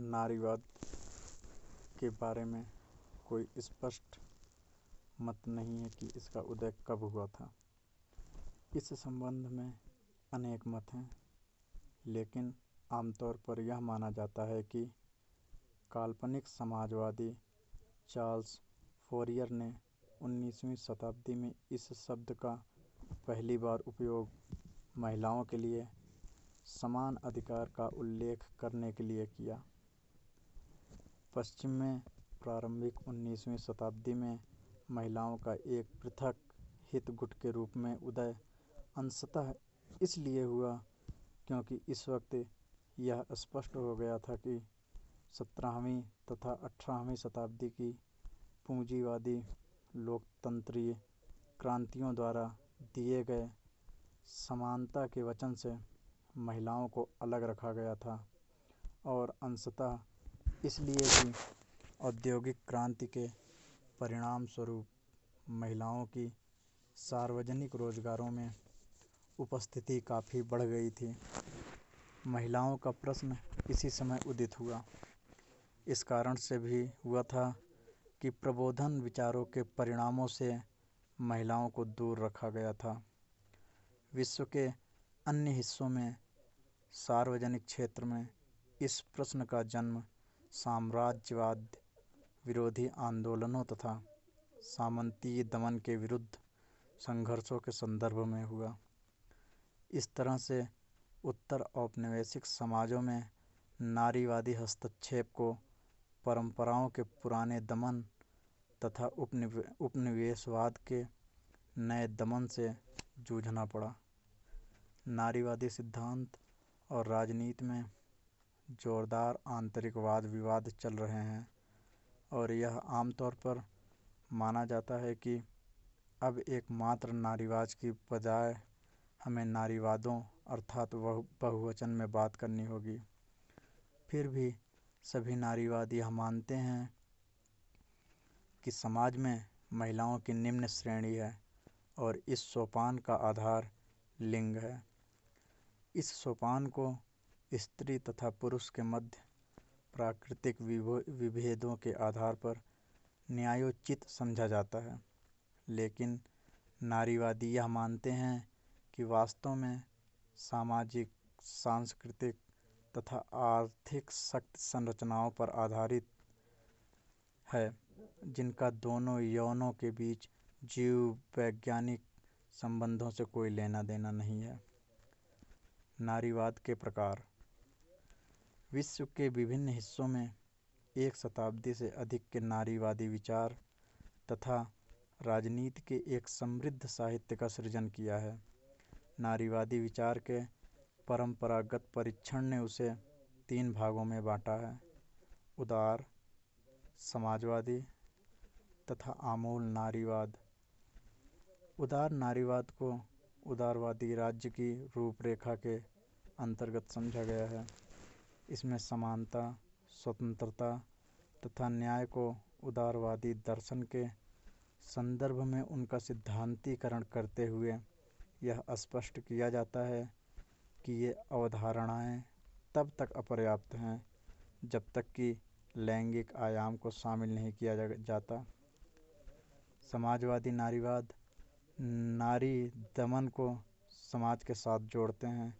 नारीवाद के बारे में कोई स्पष्ट मत नहीं है कि इसका उदय कब हुआ था। इस संबंध में अनेक मत हैं, लेकिन आमतौर पर यह माना जाता है कि काल्पनिक समाजवादी चार्ल्स फोरियर ने 19वीं शताब्दी में इस शब्द का पहली बार उपयोग महिलाओं के लिए समान अधिकार का उल्लेख करने के लिए किया। पश्चिम में प्रारंभिक 19वीं शताब्दी में महिलाओं का एक पृथक हितगुट के रूप में उदय अंशतः इसलिए हुआ क्योंकि इस वक्त यह स्पष्ट हो गया था कि 17वीं तथा 18वीं शताब्दी की पूंजीवादी लोकतंत्रीय क्रांतियों द्वारा दिए गए समानता के वचन से महिलाओं को अलग रखा गया था, और अंशतः इसलिए कि औद्योगिक क्रांति के परिणाम स्वरूप महिलाओं की सार्वजनिक रोजगारों में उपस्थिति काफ़ी बढ़ गई थी। महिलाओं का प्रश्न इसी समय उदित हुआ। इस कारण से भी हुआ था कि प्रबोधन विचारों के परिणामों से महिलाओं को दूर रखा गया था। विश्व के अन्य हिस्सों में सार्वजनिक क्षेत्र में इस प्रश्न का जन्म साम्राज्यवाद विरोधी आंदोलनों तथा सामंतीय दमन के विरुद्ध संघर्षों के संदर्भ में हुआ। इस तरह से उत्तर औपनिवेशिक समाजों में नारीवादी हस्तक्षेप को परंपराओं के पुराने दमन तथा उपनिवेशवाद के नए दमन से जूझना पड़ा। नारीवादी सिद्धांत और राजनीति में जोरदार आंतरिक वाद विवाद चल रहे हैं, और यह आमतौर पर माना जाता है कि अब एकमात्र नारीवाद की बजाय हमें नारीवादों अर्थात बहुवचन में बात करनी होगी। फिर भी सभी नारीवादी यह मानते हैं कि समाज में महिलाओं की निम्न श्रेणी है और इस सोपान का आधार लिंग है। इस सोपान को स्त्री तथा पुरुष के मध्य प्राकृतिक विभेदों के आधार पर न्यायोचित समझा जाता है, लेकिन नारीवादी यह मानते हैं कि वास्तव में सामाजिक, सांस्कृतिक तथा आर्थिक शक्ति संरचनाओं पर आधारित है, जिनका दोनों यौनों के बीच जीव वैज्ञानिक संबंधों से कोई लेना देना नहीं है। नारीवाद के प्रकार। विश्व के विभिन्न हिस्सों में एक शताब्दी से अधिक के नारीवादी विचार तथा राजनीति के एक समृद्ध साहित्य का सृजन किया है। नारीवादी विचार के परंपरागत परीक्षण ने उसे 3 भागों में बांटा है: उदार समाजवादी तथा आमूल नारीवाद। उदार नारीवाद को उदारवादी राज्य की रूपरेखा के अंतर्गत समझा गया है। इसमें समानता, स्वतंत्रता तथा न्याय को उदारवादी दर्शन के संदर्भ में उनका सिद्धांतीकरण करते हुए यह स्पष्ट किया जाता है कि ये अवधारणाएं तब तक अपर्याप्त हैं जब तक कि लैंगिक आयाम को शामिल नहीं किया जाता। समाजवादी नारीवाद नारी दमन को समाज के साथ जोड़ते हैं।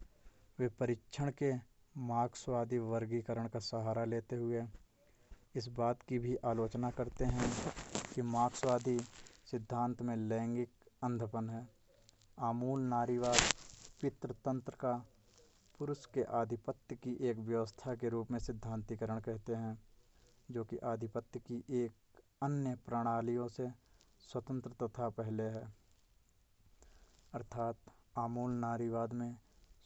वे परीक्षण के मार्क्सवादी वर्गीकरण का सहारा लेते हुए इस बात की भी आलोचना करते हैं कि मार्क्सवादी सिद्धांत में लैंगिक अंधपन है। आमूल नारीवाद पितृतंत्र का पुरुष के आधिपत्य की एक व्यवस्था के रूप में सिद्धांतीकरण कहते हैं, जो कि आधिपत्य की एक अन्य प्रणालियों से स्वतंत्र तथा पहले है। अर्थात आमूल नारीवाद में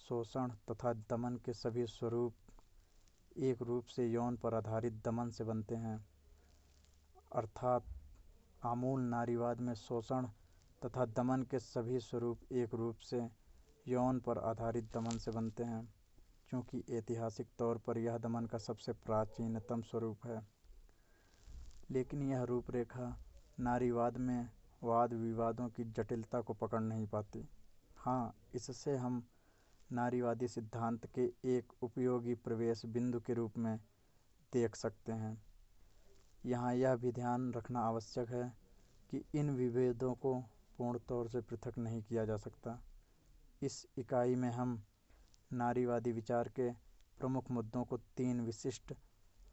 शोषण तथा दमन के सभी स्वरूप एक रूप से यौन पर आधारित दमन से बनते हैं। अर्थात आमूल नारीवाद में शोषण तथा दमन के सभी स्वरूप एक रूप से यौन पर आधारित दमन से बनते हैं, क्योंकि ऐतिहासिक तौर पर यह दमन का सबसे प्राचीनतम स्वरूप है। लेकिन यह रूपरेखा नारीवाद में वाद विवादों की जटिलता को पकड़ नहीं पाती। हाँ, इससे हम नारीवादी सिद्धांत के एक उपयोगी प्रवेश बिंदु के रूप में देख सकते हैं। यहाँ यह भी ध्यान रखना आवश्यक है कि इन विभेदों को पूर्ण तौर से पृथक नहीं किया जा सकता। इस इकाई में हम नारीवादी विचार के प्रमुख मुद्दों को 3 विशिष्ट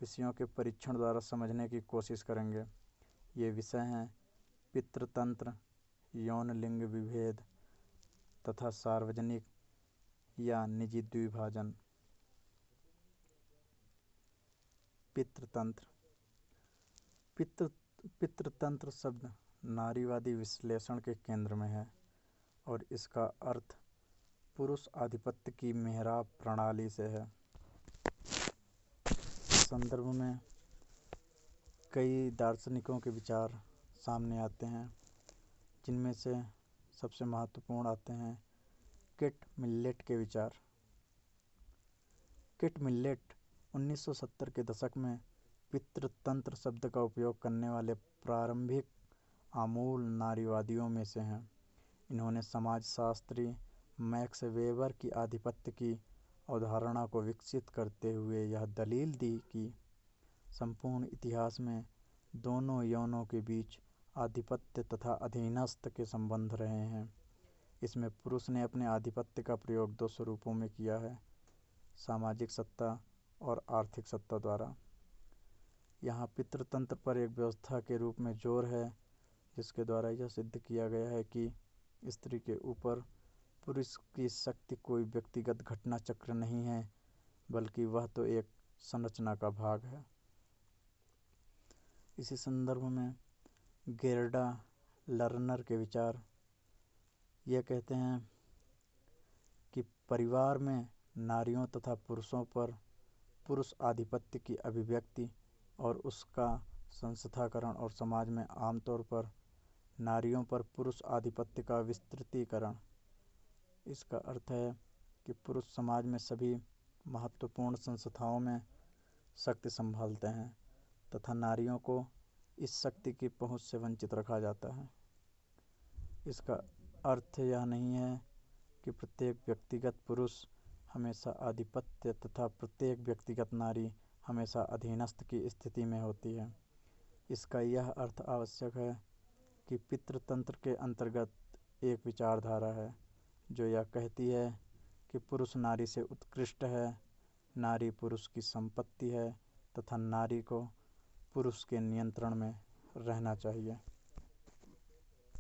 विषयों के परीक्षण द्वारा समझने की कोशिश करेंगे। ये विषय हैं पितृतंत्र, यौन लिंग विभेद तथा सार्वजनिक या निजी द्विभाजन। पितृतंत्र पितृतंत्र शब्द नारीवादी विश्लेषण के केंद्र में है और इसका अर्थ पुरुष आधिपत्य की मेहराब प्रणाली से है। इस संदर्भ में कई दार्शनिकों के विचार सामने आते हैं, जिनमें से सबसे महत्वपूर्ण आते हैं किट मिलेट के विचार। किट मिलेट 1970 के दशक में पितृतंत्र शब्द का उपयोग करने वाले प्रारंभिक आमूल नारीवादियों में से हैं। इन्होंने समाजशास्त्री मैक्स वेबर की आधिपत्य की अवधारणा को विकसित करते हुए यह दलील दी कि संपूर्ण इतिहास में दोनों यौनों के बीच आधिपत्य तथा अधीनस्थ के संबंध रहे हैं। इसमें पुरुष ने अपने आधिपत्य का प्रयोग 2 स्वरूपों में किया है, सामाजिक सत्ता और आर्थिक सत्ता द्वारा। यहाँ पितृतंत्र पर एक व्यवस्था के रूप में जोर है, जिसके द्वारा यह सिद्ध किया गया है कि स्त्री के ऊपर पुरुष की शक्ति कोई व्यक्तिगत घटना चक्र नहीं है, बल्कि वह तो एक संरचना का भाग है। इसी संदर्भ में गेर्डा लर्नर के विचार यह कहते हैं कि परिवार में नारियों तथा पुरुषों पर पुरुष आधिपत्य की अभिव्यक्ति और उसका संस्थाकरण और समाज में आमतौर पर नारियों पर पुरुष आधिपत्य का विस्तृतीकरण। इसका अर्थ है कि पुरुष समाज में सभी महत्वपूर्ण संस्थाओं में शक्ति संभालते हैं तथा नारियों को इस शक्ति की पहुंच से वंचित रखा जाता है। इसका अर्थ यह नहीं है कि प्रत्येक व्यक्तिगत पुरुष हमेशा आधिपत्य तथा प्रत्येक व्यक्तिगत नारी हमेशा अधीनस्थ की स्थिति में होती है। इसका यह अर्थ आवश्यक है कि पितृतंत्र के अंतर्गत एक विचारधारा है जो यह कहती है कि पुरुष नारी से उत्कृष्ट है, नारी पुरुष की संपत्ति है तथा नारी को पुरुष के नियंत्रण में रहना चाहिए।